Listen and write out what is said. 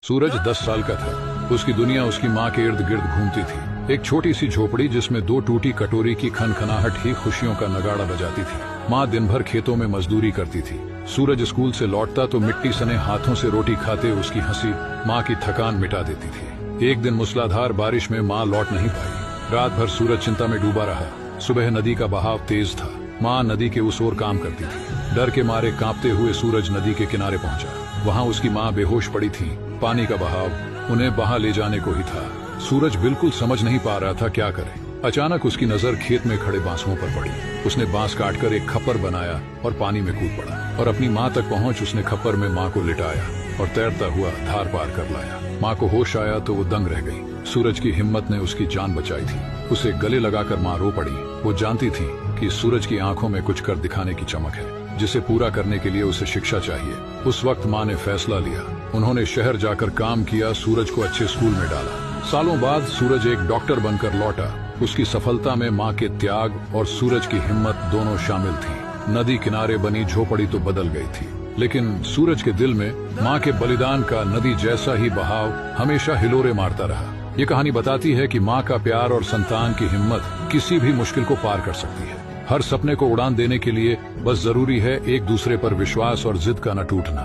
सूरज 10 साल का था। उसकी दुनिया उसकी माँ के इर्द गिर्द घूमती थी। एक छोटी सी झोपड़ी जिसमें 2 टूटी कटोरी की खनखनाहट ही खुशियों का नगाड़ा बजाती थी। माँ दिन भर खेतों में मजदूरी करती थी। सूरज स्कूल से लौटता तो मिट्टी सने हाथों से रोटी खाते उसकी हंसी माँ की थकान मिटा देती थी। एक दिन मूसलाधार बारिश में माँ लौट नहीं पाई। रात भर सूरज चिंता में डूबा रहा। सुबह नदी का बहाव तेज था। माँ नदी के उस ओर काम करती थी। डर के मारे कांपते हुए सूरज नदी के किनारे पहुंचा। वहाँ उसकी माँ बेहोश पड़ी थी। पानी का बहाव उन्हें बहा ले जाने को ही था। सूरज बिल्कुल समझ नहीं पा रहा था क्या करे। अचानक उसकी नजर खेत में खड़े बांसुओं पर पड़ी। उसने बांस काटकर एक खप्पर बनाया और पानी में कूद पड़ा और अपनी माँ तक पहुँच उसने खप्पर में माँ को लिटाया और तैरता हुआ धार पार कर लाया। माँ को होश आया तो वो दंग रह गई। सूरज की हिम्मत ने उसकी जान बचाई थी। उसे गले लगाकर माँ रो पड़ी। वो जानती थी कि सूरज की आंखों में कुछ कर दिखाने की चमक है, जिसे पूरा करने के लिए उसे शिक्षा चाहिए। उस वक्त माँ ने फैसला लिया। उन्होंने शहर जाकर काम किया, सूरज को अच्छे स्कूल में डाला। सालों बाद सूरज एक डॉक्टर बनकर लौटा। उसकी सफलता में माँ के त्याग और सूरज की हिम्मत दोनों शामिल थी। नदी किनारे बनी झोपड़ी तो बदल गई थी, लेकिन सूरज के दिल में माँ के बलिदान का नदी जैसा ही बहाव हमेशा हिलोरे मारता रहा। ये कहानी बताती है कि माँ का प्यार और संतान की हिम्मत किसी भी मुश्किल को पार कर सकती है। हर सपने को उड़ान देने के लिए बस जरूरी है एक दूसरे पर विश्वास और जिद का न टूटना।